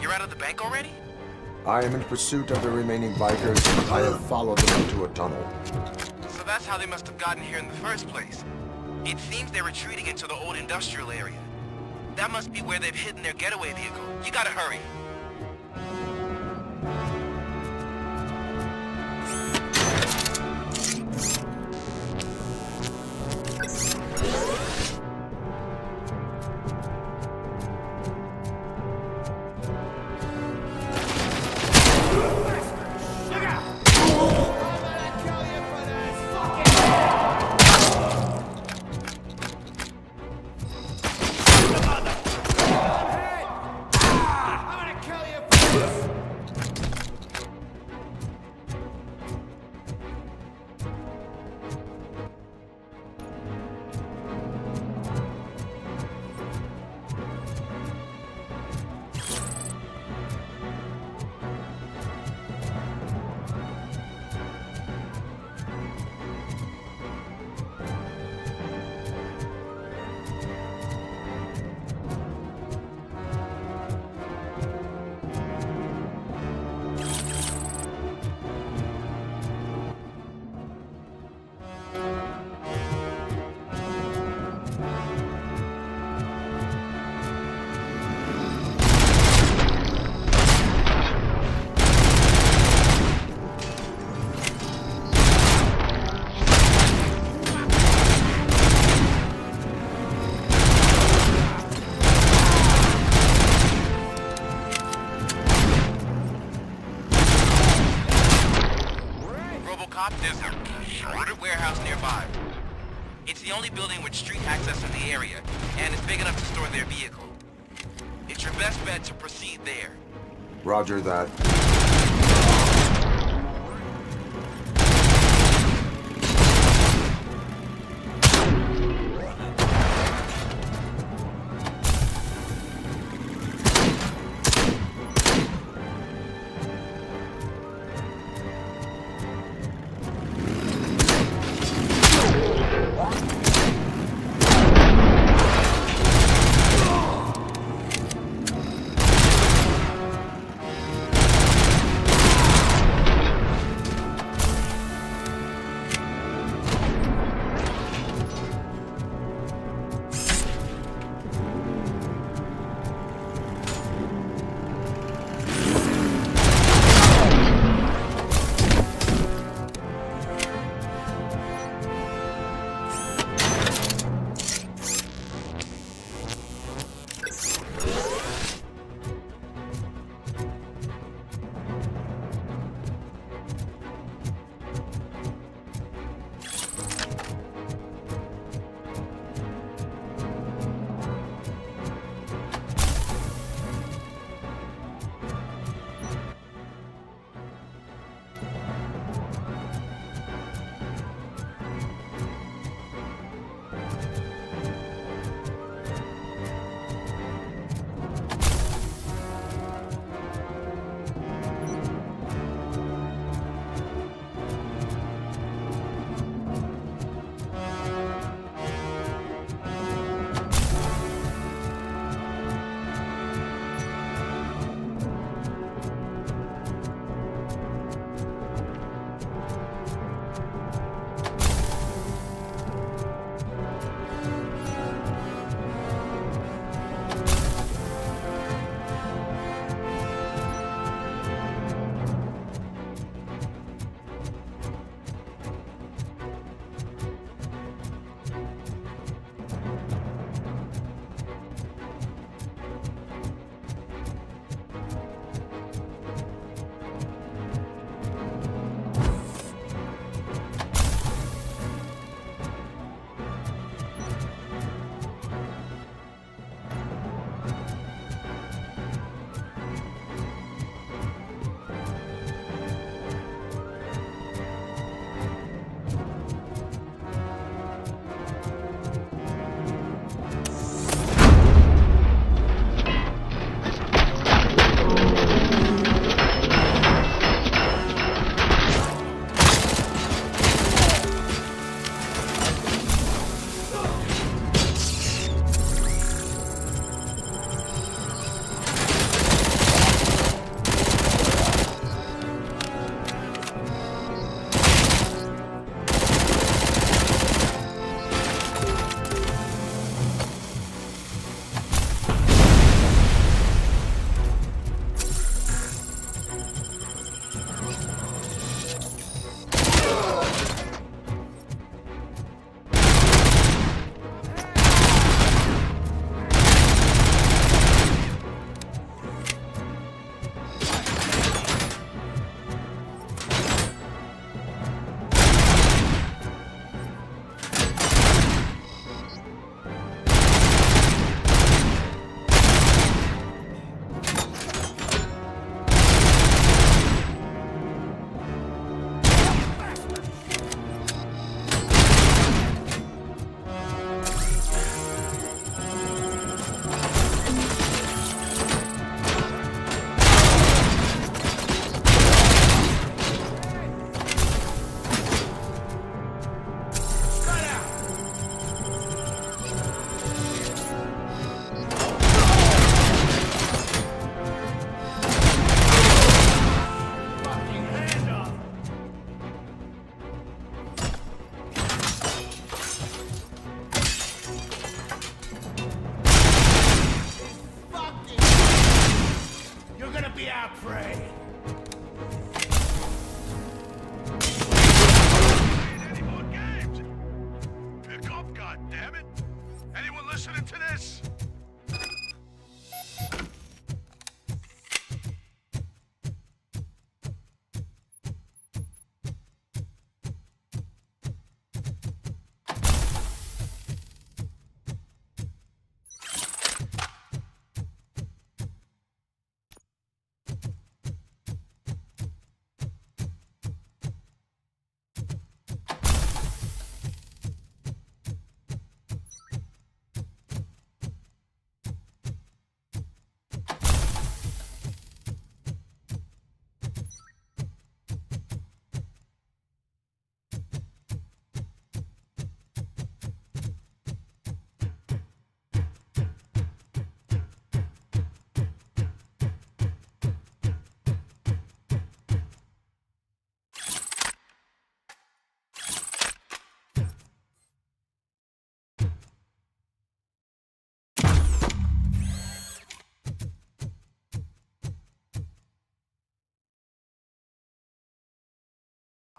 You're out of the bank already? I am in pursuit of the remaining bikers. I have followed them into a tunnel. So that's how they must have gotten here in the first place. It seems they're retreating into the old industrial area. That must be where they've hidden their getaway vehicle. You gotta hurry. It's the only building with street access in the area, and it's big enough to store their vehicle. It's your best bet to proceed there. Roger that. listening to this?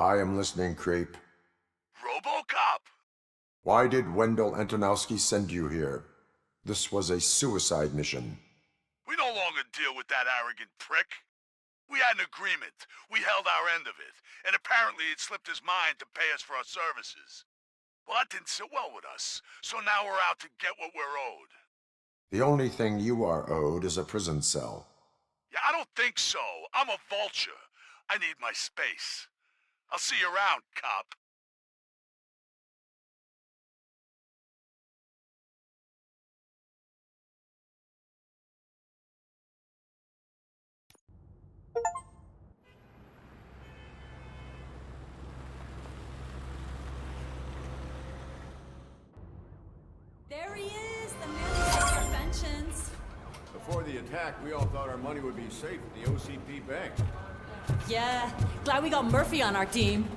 I am listening, creep. RoboCop! Why did Wendell Antonowski send you here? This was a suicide mission. We no longer deal with that arrogant prick. We had an agreement. We held our end of it, and apparently it slipped his mind to pay us for our services. Well, that didn't sit well with us, so now we're out to get what we're owed. The only thing you are owed is a prison cell. Yeah, I don't think so. I'm a vulture. I need my space. I'll see you around, cop. There he is, the man of interventions. Before the attack, we all thought our money would be safe at the OCP bank. Yeah, glad we got Murphy on our team.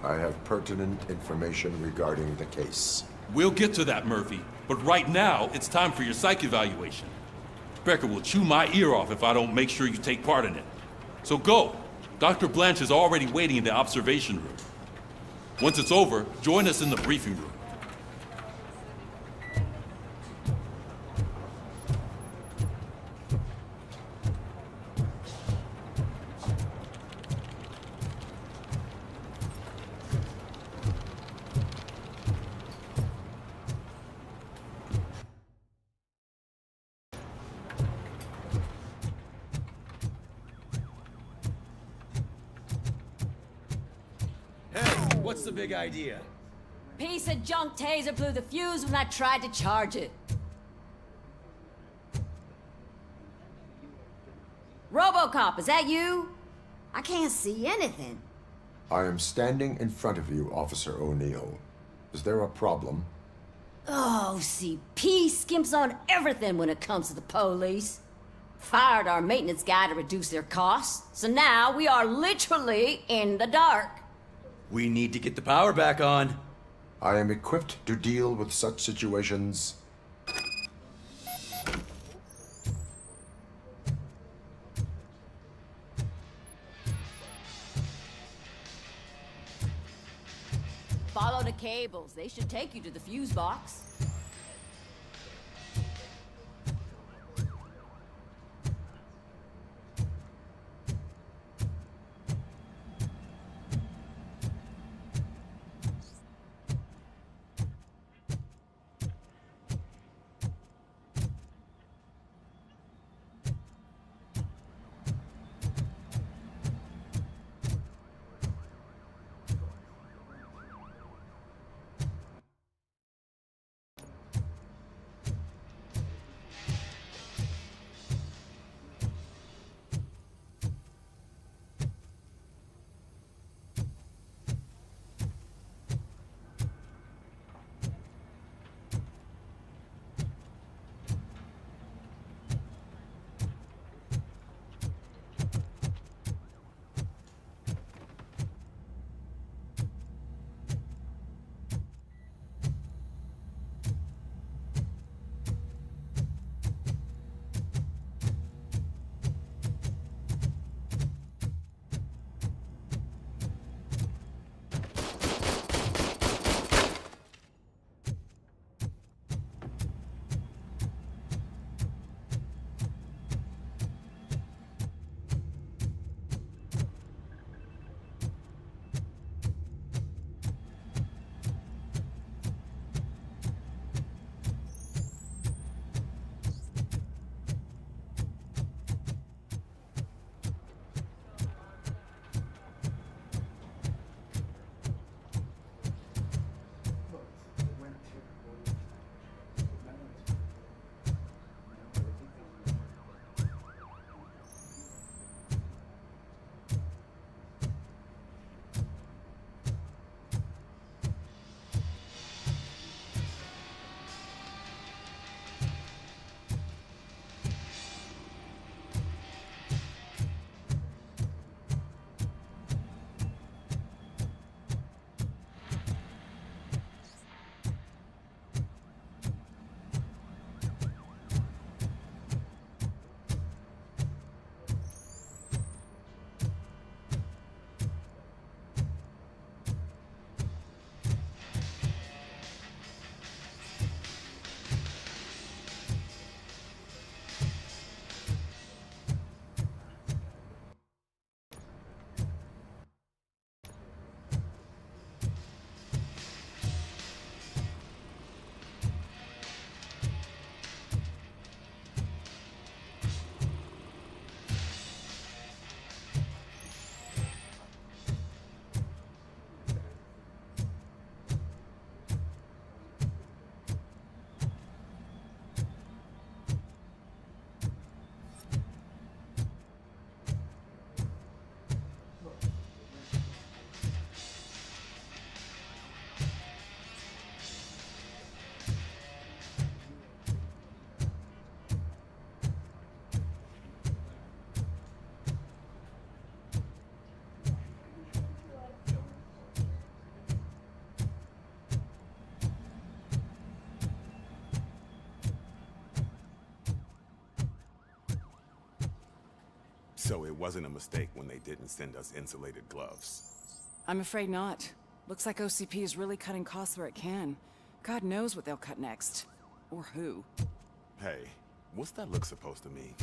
I have pertinent information regarding the case. We'll get to that, Murphy. But right now, it's time for your psych evaluation. Becker will chew my ear off if I don't make sure you take part in it. So go. Dr. Blanche is already waiting in the observation room. Once it's over, join us in the briefing room. Hey, what's the big idea? Piece of junk taser blew the fuse when I tried to charge it. RoboCop, is that you? I can't see anything. I am standing in front of you, Officer O'Neill. Is there a problem? Oh, CP skimps on everything when it comes to the police. Fired our maintenance guy to reduce their costs, so now we are literally in the dark. We need to get the power back on. I am equipped to deal with such situations. Follow the cables. They should take you to the fuse box. So it wasn't a mistake when they didn't send us insulated gloves. I'm afraid not. Looks like OCP is really cutting costs where it can. God knows what they'll cut next. Or who. Hey, what's that look supposed to mean?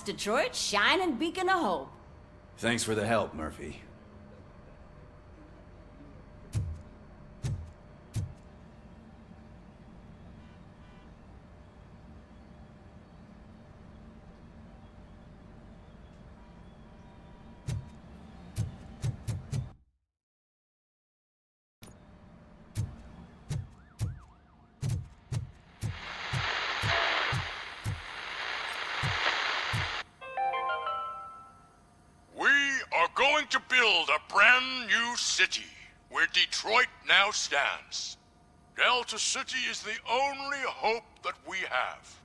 Detroit's shining beacon of hope. Thanks for the help, Murphy. going to build a brand new city where Detroit now stands. Delta City is the only hope that we have.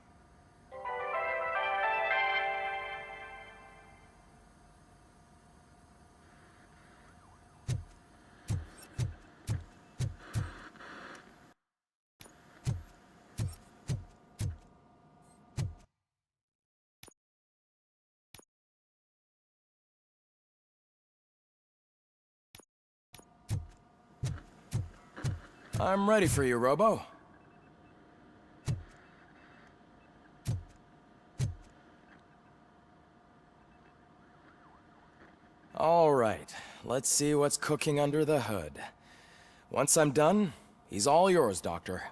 I'm ready for you, Robo. All right, let's see what's cooking under the hood. Once I'm done, he's all yours, Doctor.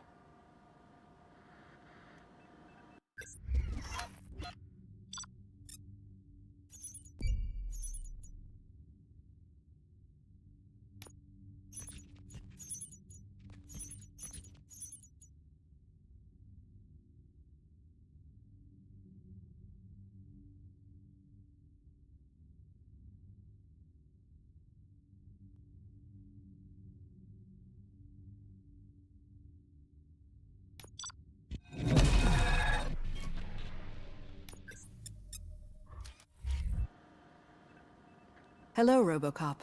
Hello, RoboCop.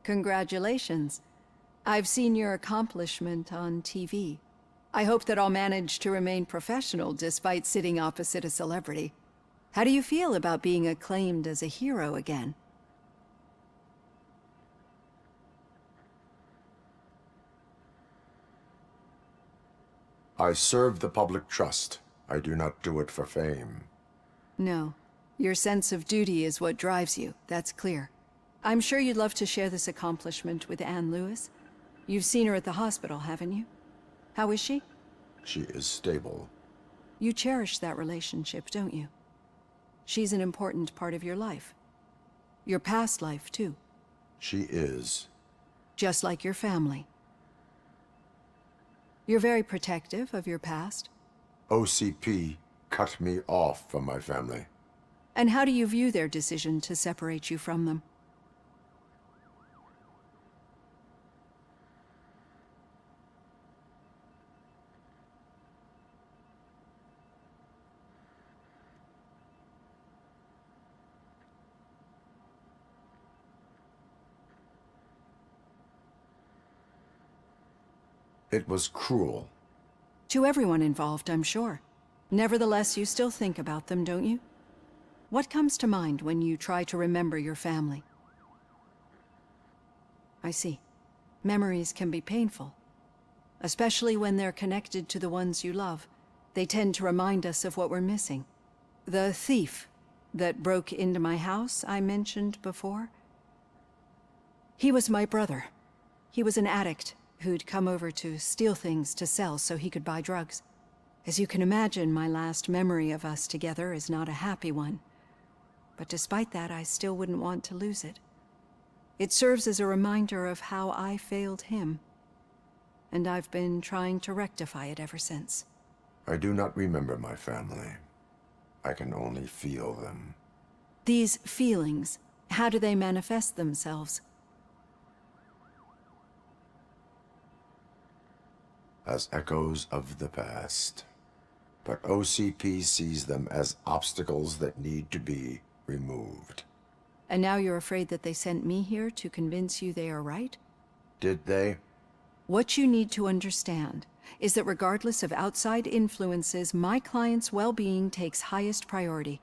Congratulations. I've seen your accomplishment on TV. I hope that I'll manage to remain professional despite sitting opposite a celebrity. How do you feel about being acclaimed as a hero again? I serve the public trust. I do not do it for fame. No. Your sense of duty is what drives you, that's clear. I'm sure you'd love to share this accomplishment with Anne Lewis. You've seen her at the hospital, haven't you? How is she? She is stable. You cherish that relationship, don't you? She's an important part of your life. Your past life, too. She is. Just like your family. You're very protective of your past. OCP cut me off from my family. And how do you view their decision to separate you from them? It was cruel. To everyone involved, I'm sure. Nevertheless, you still think about them, don't you? What comes to mind when you try to remember your family? I see. Memories can be painful. Especially when they're connected to the ones you love. They tend to remind us of what we're missing. The thief that broke into my house I mentioned before? He was my brother. He was an addict who'd come over to steal things to sell so he could buy drugs. As you can imagine, my last memory of us together is not a happy one. But despite that, I still wouldn't want to lose it. It serves as a reminder of how I failed him. And I've been trying to rectify it ever since. I do not remember my family. I can only feel them. These feelings, how do they manifest themselves? As echoes of the past. But OCP sees them as obstacles that need to be removed. And now you're afraid that they sent me here to convince you they are right? Did they? What you need to understand is that regardless of outside influences, my client's well-being takes highest priority.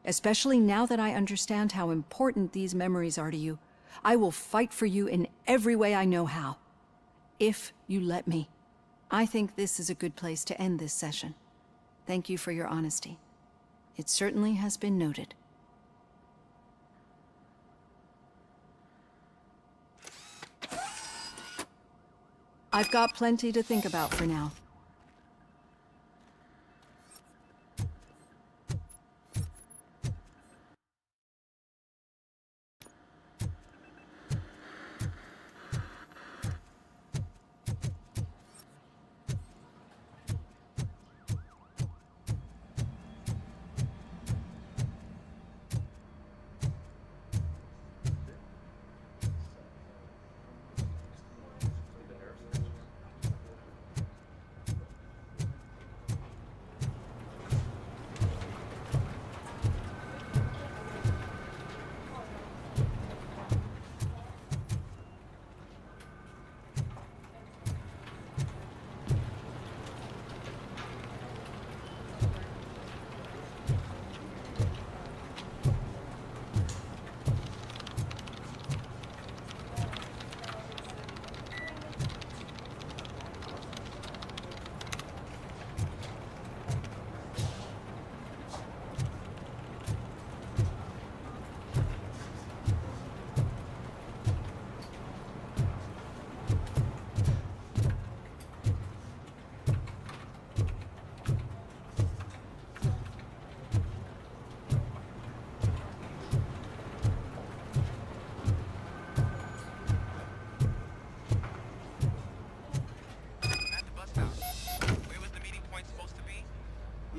Especially now that I understand how important these memories are to you, I will fight for you in every way I know how. If you let me. I think this is a good place to end this session. Thank you for your honesty. It certainly has been noted. I've got plenty to think about for now.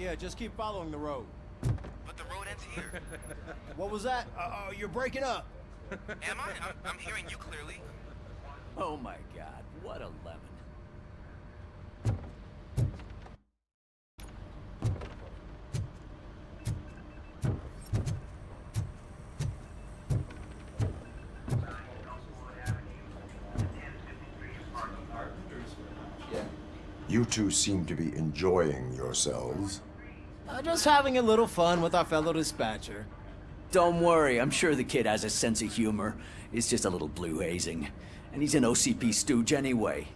Yeah, just keep following the road. But the road ends here. What was that? You're breaking up. Am I? I'm hearing you clearly. Oh my god, what a lemon. You two seem to be enjoying yourselves. Just having a little fun with our fellow dispatcher. Don't worry, I'm sure the kid has a sense of humor. It's just a little blue hazing. And he's an OCP stooge anyway.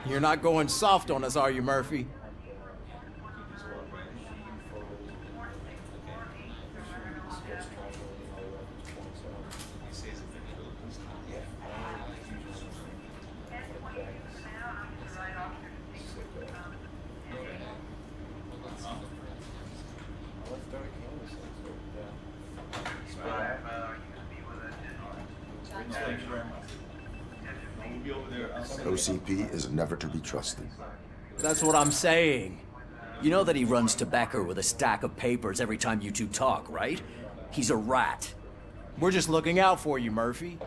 You're not going soft on us, are you, Murphy? OCP is never to be trusted. That's what I'm saying. You know that he runs to Becker with a stack of papers every time you two talk, right? He's a rat. We're just looking out for you, Murphy.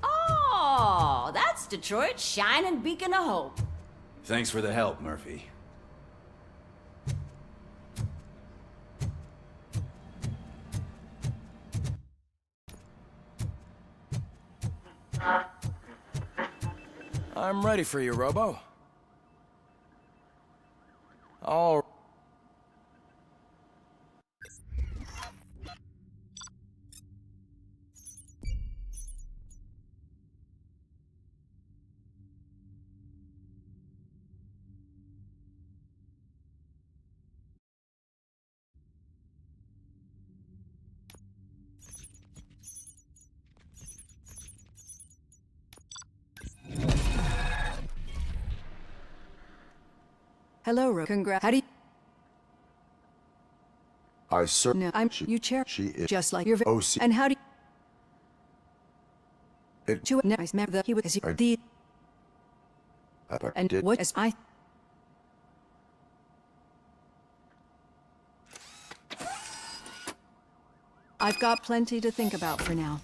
Oh, that's Detroit's shining beacon of hope. Thanks for the help, Murphy. I'm ready for you, Robo. All Hello, Congrats. How do you... I certainly... No, you chair. She is... Just like your... OC... And how do you... It... To nice man, he was the... And what is I... I've got plenty to think about for now.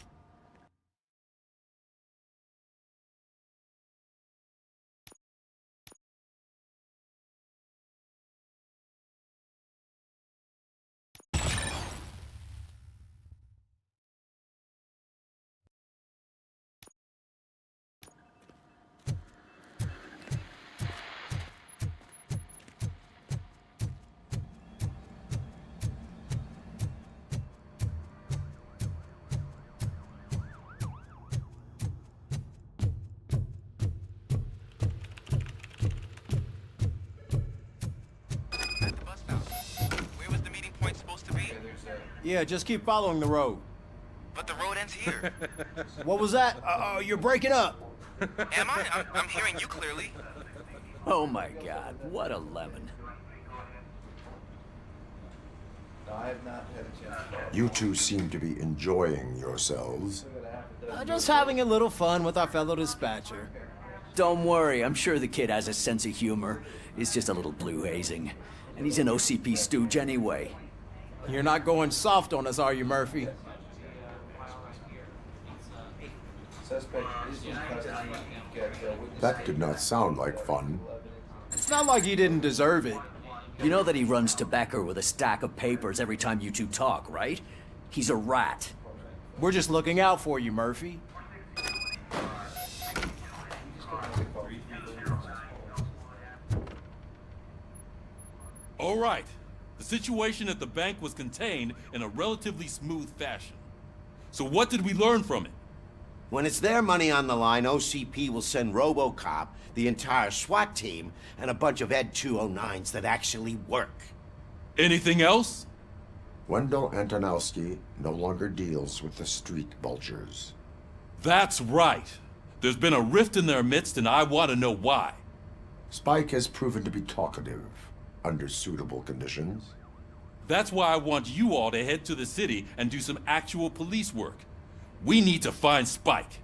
Yeah, just keep following the road. But the road ends here. What was that? You're breaking up. Am I? I'm hearing you clearly. Oh my god, what a lemon. You two seem to be enjoying yourselves. Just having a little fun with our fellow dispatcher. Don't worry, I'm sure the kid has a sense of humor. It's just a little blue hazing. And he's an OCP stooge anyway. You're not going soft on us, are you, Murphy? That did not sound like fun. It's not like he didn't deserve it. You know that he runs to Becker with a stack of papers every time you two talk, right? He's a rat. We're just looking out for you, Murphy. All right. The situation at the bank was contained in a relatively smooth fashion. So what did we learn from it? When it's their money on the line, OCP will send RoboCop, the entire SWAT team, and a bunch of Ed 209s that actually work. Anything else? Wendell Antonowski no longer deals with the street vultures. That's right. There's been a rift in their midst, and I want to know why. Spike has proven to be talkative under suitable conditions. That's why I want you all to head to the city and do some actual police work. We need to find Spike.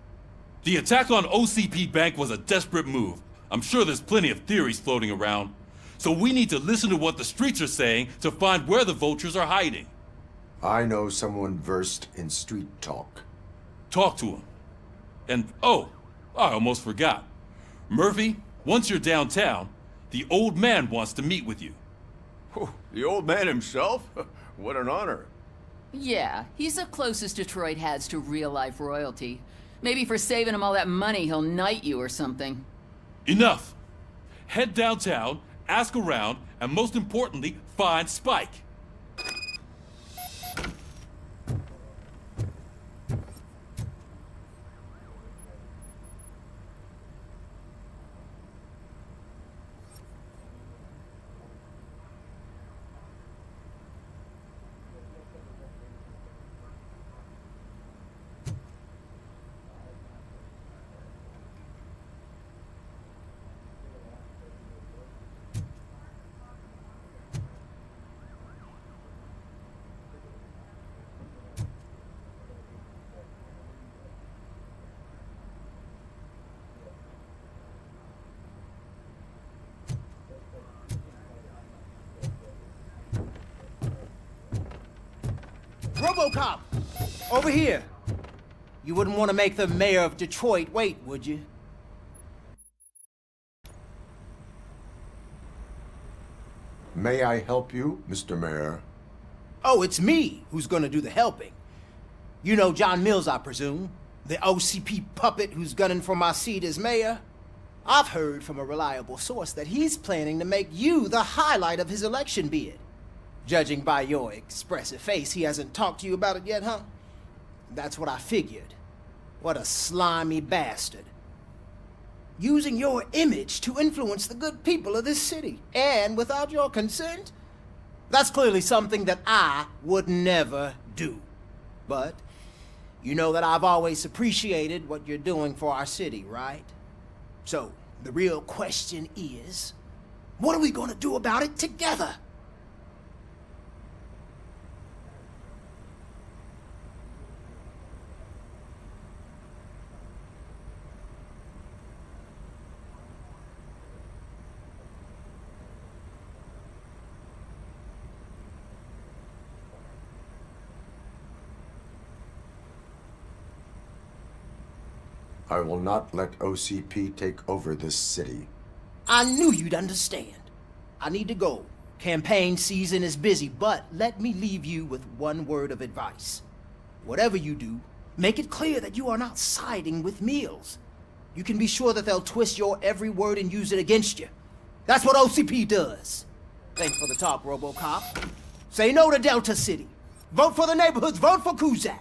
The attack on OCP Bank was a desperate move. I'm sure there's plenty of theories floating around. So we need to listen to what the streets are saying to find where the vultures are hiding. I know someone versed in street talk. Talk to him. And, oh, I almost forgot. Murphy, once you're downtown, the old man wants to meet with you. Oh, the old man himself? What an honor. Yeah, he's the closest Detroit has to real-life royalty. Maybe for saving him all that money, he'll knight you or something. Enough! Head downtown, ask around, and most importantly, find Spike. RoboCop! Over here! You wouldn't want to make the mayor of Detroit wait, would you? May I help you, Mr. Mayor? Oh, it's me who's gonna do the helping. You know John Mills, I presume? The OCP puppet who's gunning for my seat as mayor? I've heard from a reliable source that he's planning to make you the highlight of his election bid. Judging by your expressive face, he hasn't talked to you about it yet, huh? That's what I figured. What a slimy bastard. Using your image to influence the good people of this city, and without your consent? That's clearly something that I would never do. But you know that I've always appreciated what you're doing for our city, right? So, the real question is, what are we gonna do about it together? I will not let OCP take over this city. I knew you'd understand. I need to go. Campaign season is busy, but let me leave you with one word of advice. Whatever you do, make it clear that you are not siding with Mills. You can be sure that they'll twist your every word and use it against you. That's what OCP does. Thanks for the talk, RoboCop. Say no to Delta City. Vote for the neighborhoods. Vote for Kuzak.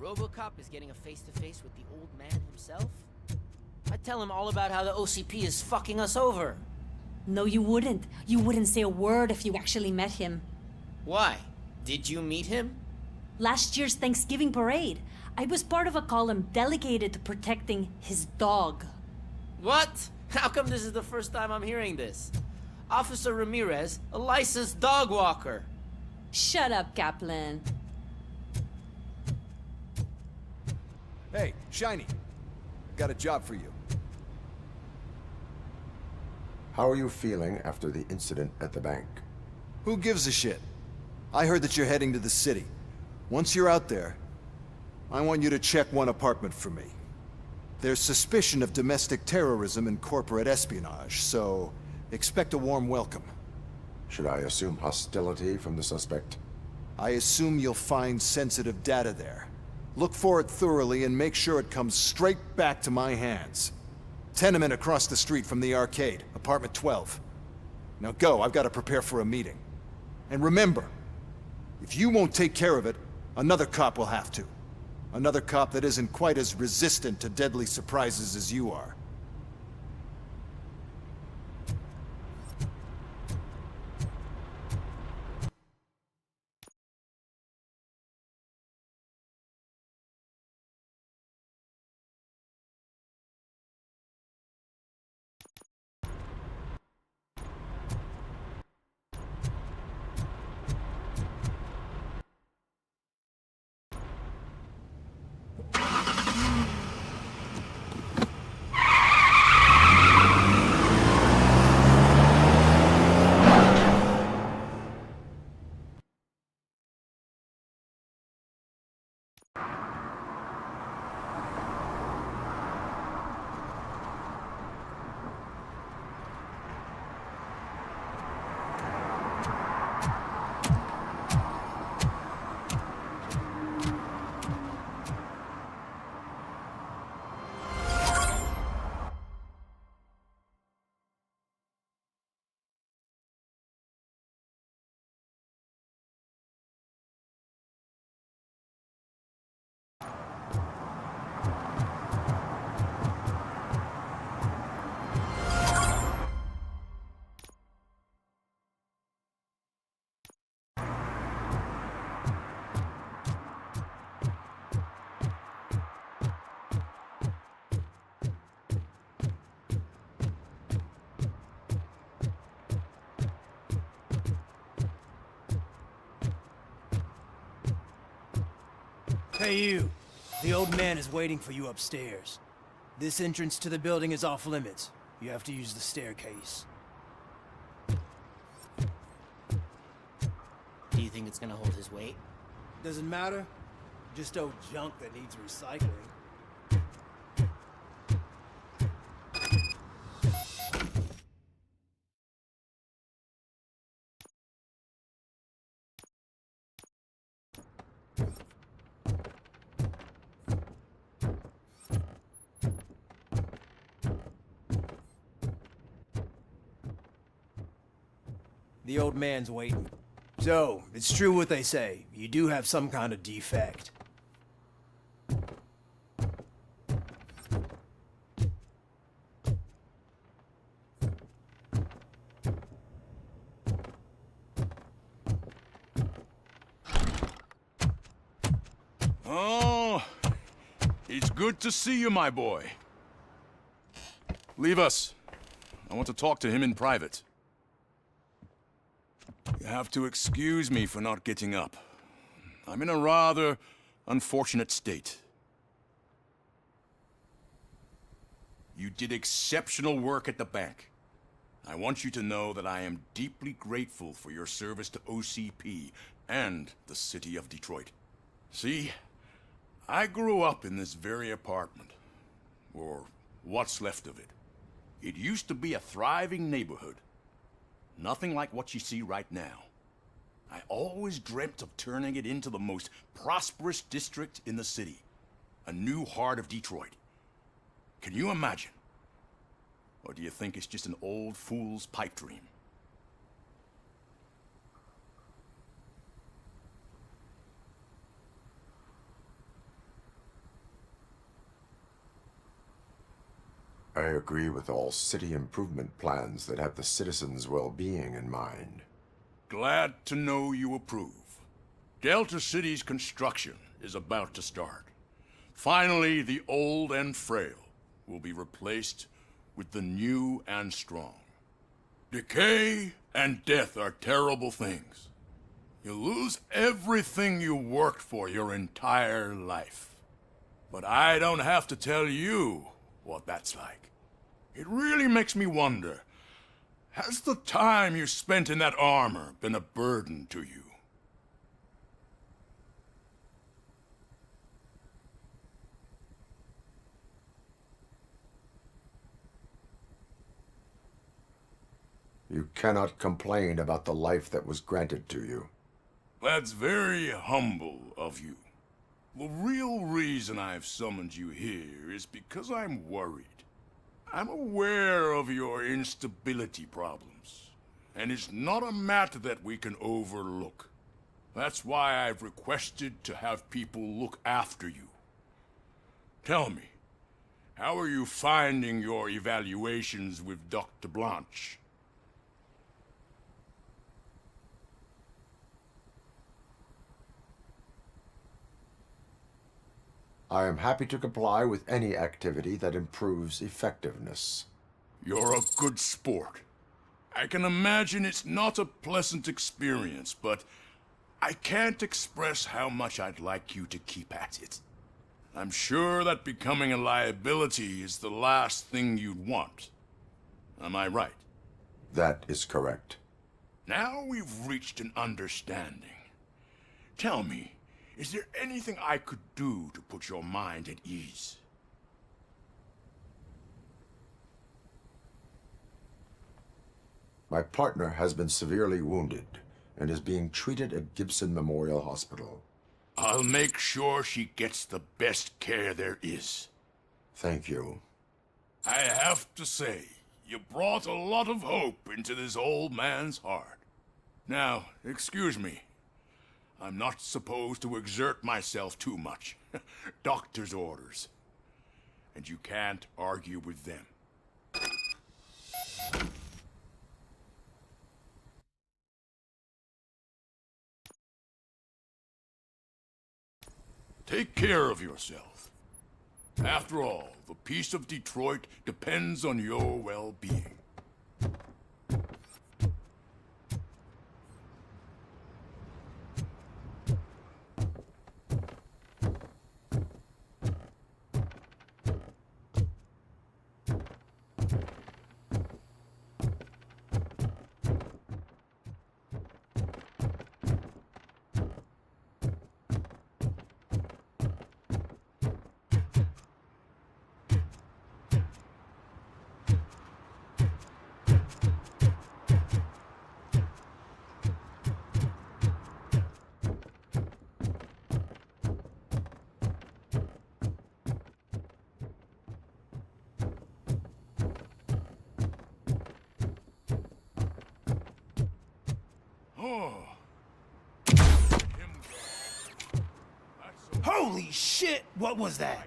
RoboCop is getting a face-to-face with the old man himself? I'd tell him all about how the OCP is fucking us over. No, you wouldn't. You wouldn't say a word if you actually met him. Why? Did you meet him? Last year's Thanksgiving parade, I was part of a column delegated to protecting his dog. What? How come this is the first time I'm hearing this? Officer Ramirez, a licensed dog walker. Shut up, Kaplan. Hey, Shiny. Got a job for you. How are you feeling after the incident at the bank? Who gives a shit? I heard that you're heading to the city. Once you're out there, I want you to check one apartment for me. There's suspicion of domestic terrorism and corporate espionage, so expect a warm welcome. Should I assume hostility from the suspect? I assume you'll find sensitive data there. Look for it thoroughly and make sure it comes straight back to my hands. Tenement across the street from the arcade, apartment 12. Now go, I've got to prepare for a meeting. And remember, if you won't take care of it, another cop will have to. Another cop that isn't quite as resistant to deadly surprises as you are. Hey you, the old man is waiting for you upstairs. This entrance to the building is off limits. You have to use the staircase. Do you think it's gonna hold his weight? Doesn't matter. Just old junk that needs recycling. The old man's waiting. So, it's true what they say. You do have some kind of defect. Oh, it's good to see you, my boy. Leave us. I want to talk to him in private. You have to excuse me for not getting up. I'm in a rather unfortunate state. You did exceptional work at the bank. I want you to know that I am deeply grateful for your service to OCP and the city of Detroit. See, I grew up in this very apartment, or what's left of it. It used to be a thriving neighborhood. Nothing like what you see right now. I always dreamt of turning it into the most prosperous district in the city. A new heart of Detroit. Can you imagine? Or do you think it's just an old fool's pipe dream? I agree with all city improvement plans that have the citizens' well-being in mind. Glad to know you approve. Delta City's construction is about to start. Finally, the old and frail will be replaced with the new and strong. Decay and death are terrible things. You lose everything you worked for your entire life. But I don't have to tell you what that's like. It really makes me wonder, has the time you spent in that armor been a burden to you? You cannot complain about the life that was granted to you. That's very humble of you. The real reason I've summoned you here is because I'm worried. I'm aware of your instability problems, and it's not a matter that we can overlook. That's why I've requested to have people look after you. Tell me, how are you finding your evaluations with Dr. Blanche? I am happy to comply with any activity that improves effectiveness. You're a good sport. I can imagine it's not a pleasant experience, but I can't express how much I'd like you to keep at it. I'm sure that becoming a liability is the last thing you'd want. Am I right? That is correct. Now we've reached an understanding. Tell me, is there anything I could do to put your mind at ease? My partner has been severely wounded and is being treated at Gibson Memorial Hospital. I'll make sure she gets the best care there is. Thank you. I have to say, you brought a lot of hope into this old man's heart. Now, excuse me. I'm not supposed to exert myself too much. Doctor's orders. And you can't argue with them. Take care of yourself. After all, the peace of Detroit depends on your well-being. Holy shit! What was that?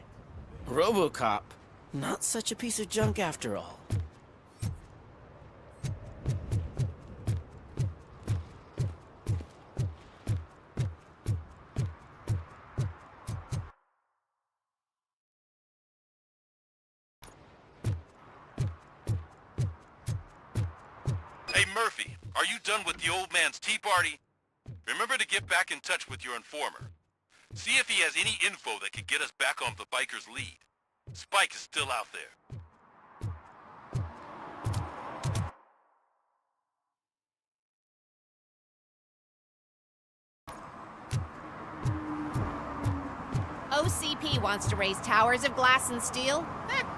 RoboCop. Not such a piece of junk after all. Hey, Murphy, are you done with the old man's tea party? Remember to get back in touch with your informer. See if he has any info that could get us back on the biker's lead. Spike is still out there. OCP wants to raise towers of glass and steel?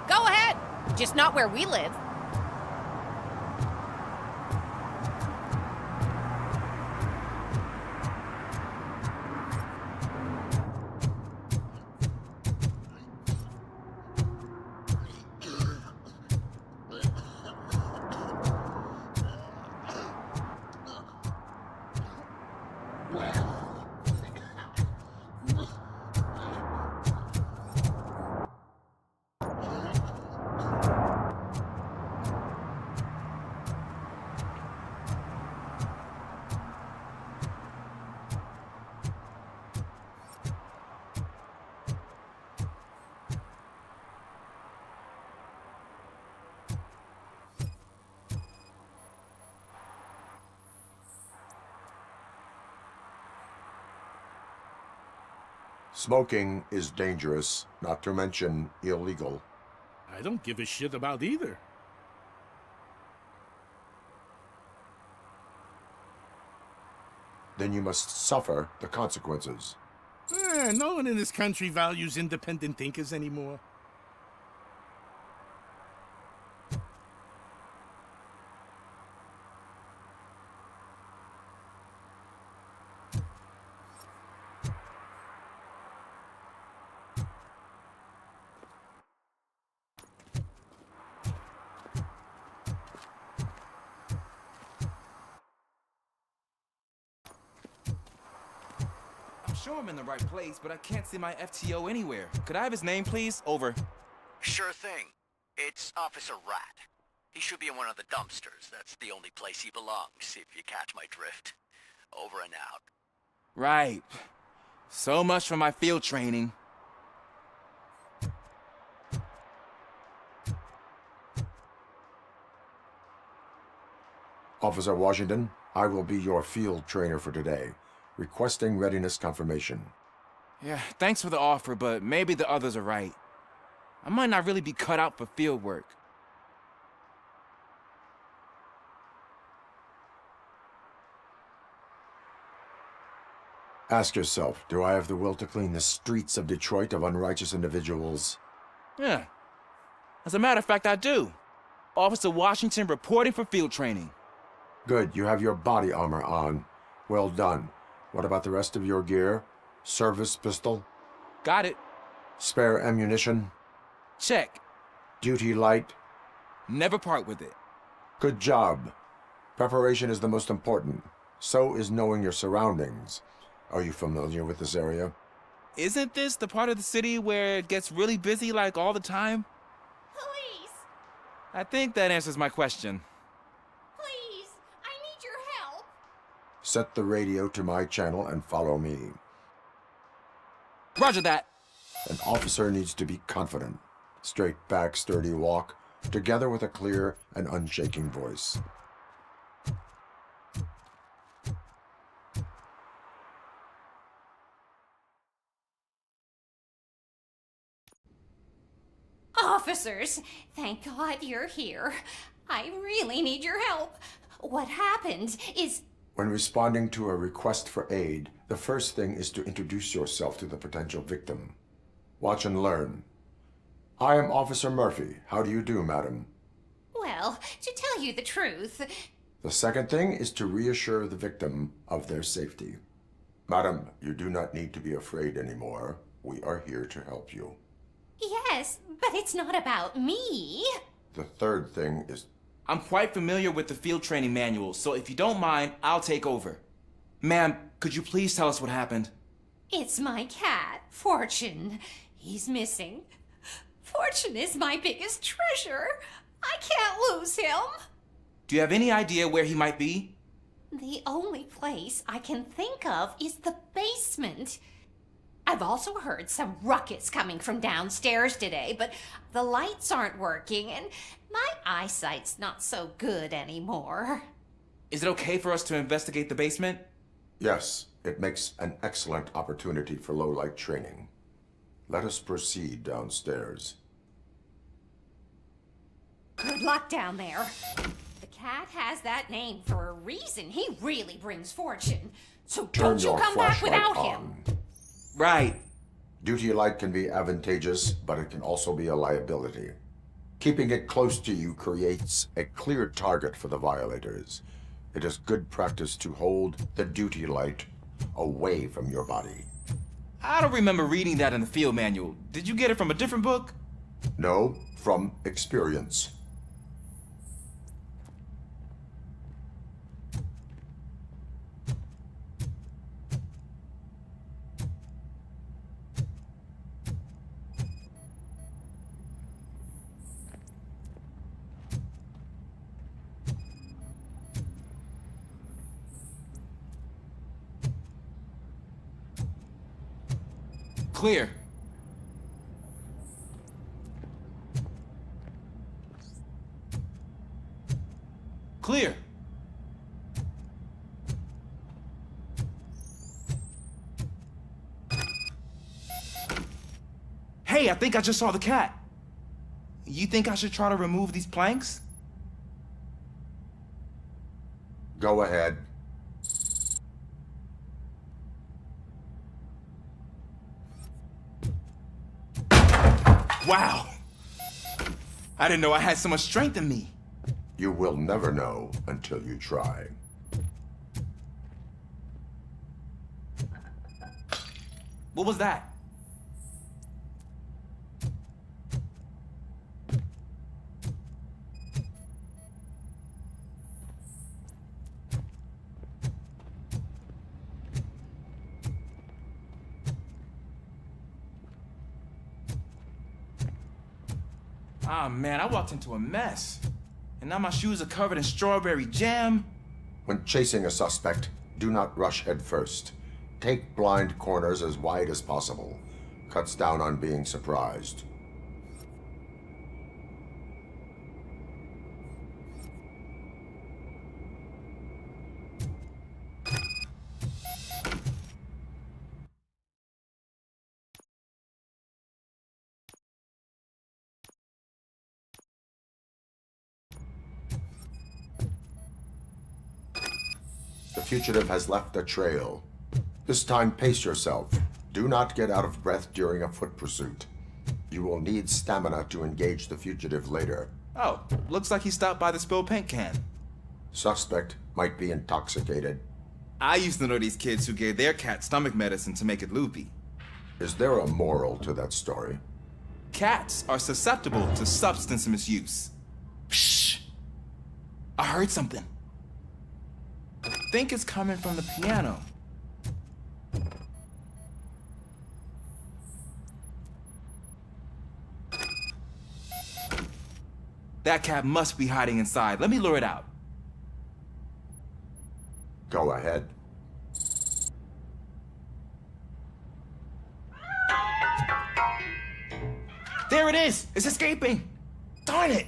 Go ahead. Just not where we live. Smoking is dangerous, not to mention illegal. I don't give a shit about either. Then you must suffer the consequences. No one in this country values independent thinkers anymore. I'm sure I'm in the right place, but I can't see my FTO anywhere. Could I have his name, please? Over. Sure thing. It's Officer Rat. He should be in one of the dumpsters. That's the only place he belongs, if you catch my drift. Over and out. Right. So much for my field training. Officer Washington, I will be your field trainer for today. Requesting readiness confirmation. Yeah, thanks for the offer, but maybe the others are right. I might not really be cut out for field work. Ask yourself, do I have the will to clean the streets of Detroit of unrighteous individuals? Yeah. As a matter of fact, I do. Officer Washington reporting for field training. Good, you have your body armor on. Well done. What about the rest of your gear? Service pistol? Got it. Spare ammunition? Check. Duty light? Never part with it. Good job. Preparation is the most important. So is knowing your surroundings. Are you familiar with this area? Isn't this the part of the city where it gets really busy like all the time? Police! I think that answers my question. Please! I need your help! Set the radio to my channel and follow me. Roger that. An officer needs to be confident. Straight back, sturdy walk, together with a clear and unshaking voice. Officers, thank God you're here. I really need your help. What happened is... When responding to a request for aid, the first thing is to introduce yourself to the potential victim. Watch and learn. I am Officer Murphy. How do you do, madam? Well, to tell you the truth... The second thing is to reassure the victim of their safety. Madam, you do not need to be afraid anymore. We are here to help you. Yes, but it's not about me. The third thing is... I'm quite familiar with the field training manual, so if you don't mind, I'll take over. Ma'am, could you please tell us what happened? It's my cat, Fortune. He's missing. Fortune is my biggest treasure. I can't lose him. Do you have any idea where he might be? The only place I can think of is the basement. I've also heard some ruckus coming from downstairs today, but the lights aren't working and my eyesight's not so good anymore. Is it okay for us to investigate the basement? Yes, it makes an excellent opportunity for low-light training. Let us proceed downstairs. Good luck down there. The cat has that name for a reason. He really brings fortune. So don't you come back without him. Right. Duty light can be advantageous, but it can also be a liability. Keeping it close to you creates a clear target for the violators. It is good practice to hold the duty light away from your body. I don't remember reading that in the field manual. Did you get it from a different book? No, from experience. Clear. Clear. Hey, I think I just saw the cat. You think I should try to remove these planks? Go ahead. Wow! I didn't know I had so much strength in me. You will never know until you try. What was that? Ah, man, I walked into a mess. And now my shoes are covered in strawberry jam. When chasing a suspect, do not rush head first. Take blind corners as wide as possible. Cuts down on being surprised. The fugitive has left a trail. This time, pace yourself. Do not get out of breath during a foot pursuit. You will need stamina to engage the fugitive later. Oh, looks like he stopped by the spilled paint can. Suspect might be intoxicated. I used to know these kids who gave their cat stomach medicine to make it loopy. Is there a moral to that story? Cats are susceptible to substance misuse. Psh! I heard something. I think it's coming from the piano. That cat must be hiding inside. Let me lure it out. Go ahead. There it is! It's escaping! Darn it!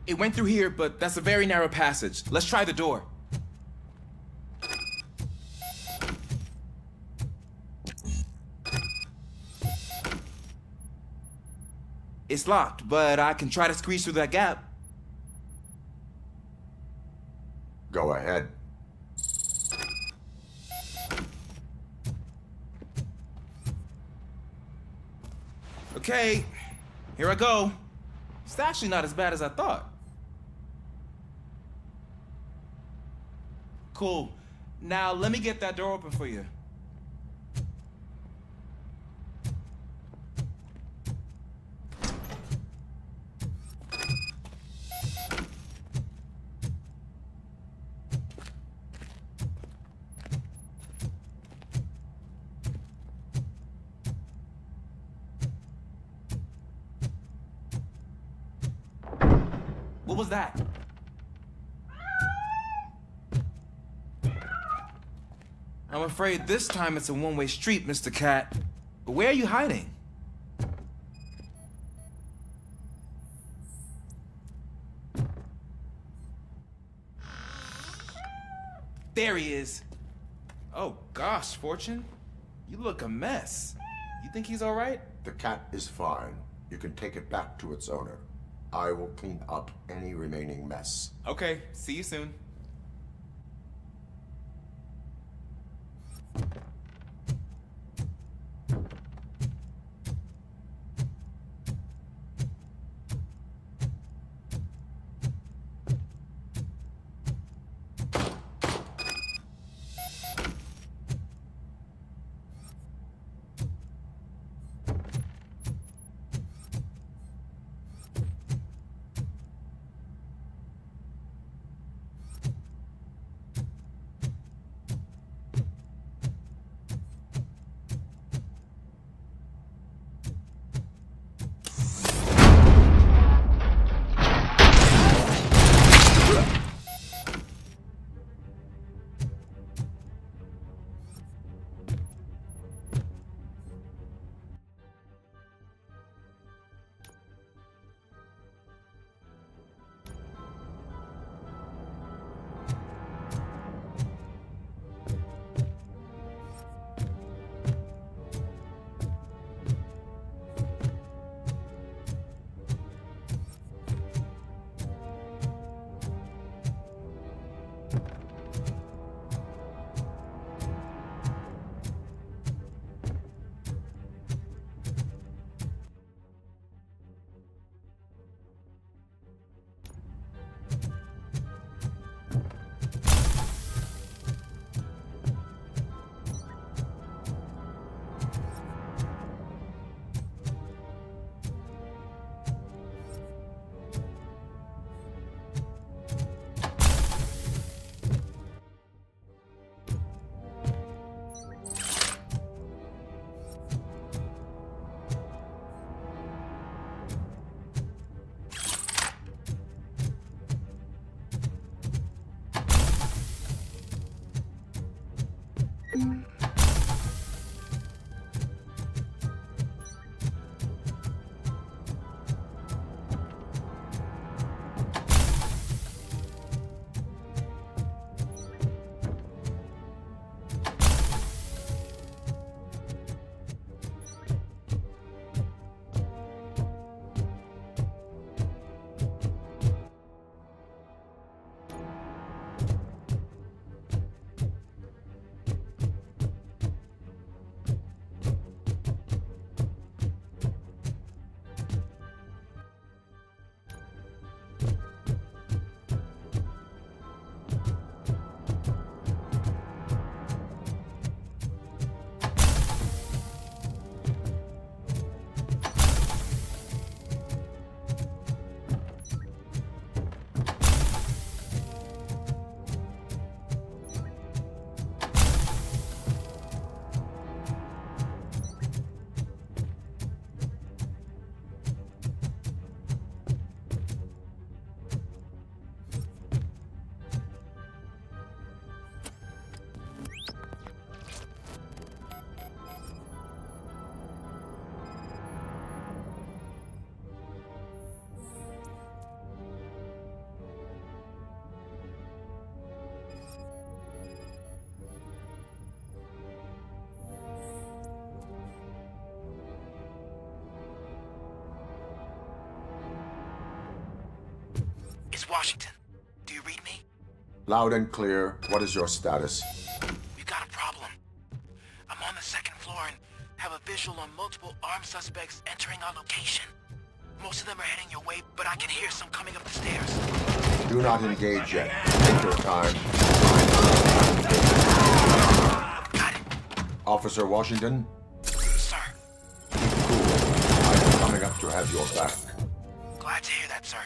It went through here, but that's a very narrow passage. Let's try the door. It's locked, but I can try to squeeze through that gap. Go ahead. Okay, here I go. It's actually not as bad as I thought. Cool. Now let me get that door open for you. What was that? I'm afraid this time it's a one-way street, Mr. Cat. But where are you hiding? There he is. Oh gosh, Fortune. You look a mess. You think he's all right? The cat is fine. You can take it back to its owner. I will clean up any remaining mess. Okay, see you soon. It's Washington. Do you read me? Loud and clear. What is your status? We've got a problem. I'm on the second floor and have a visual on multiple armed suspects entering our location. Most of them are heading your way, but I can hear some coming up the stairs. Do not engage yet. Take your time. Got it. Officer Washington? Sir. Keep cool. I am coming up to have your back. Glad to hear that, sir.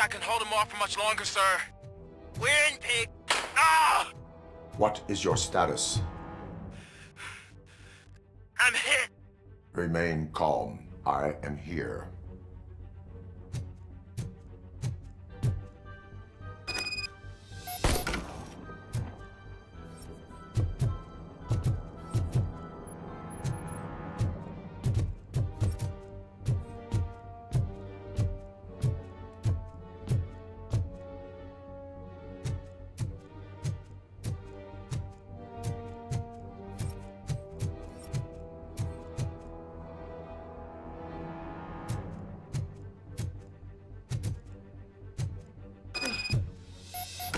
I can hold him off for much longer, sir. We're in, pig. Ah! What is your status? I'm hit. Remain calm. I am here.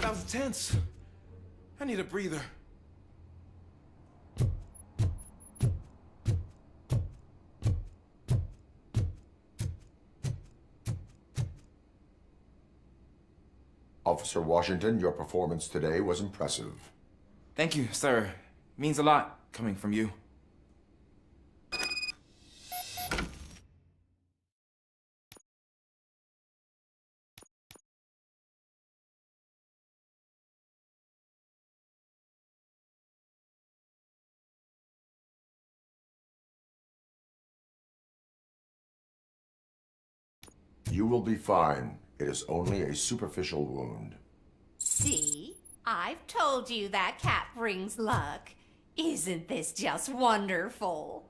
That was tense. I need a breather. Officer Washington, your performance today was impressive. Thank you, sir. Means a lot coming from you. You will be fine. It is only a superficial wound. See? I've told you that cat brings luck. Isn't this just wonderful?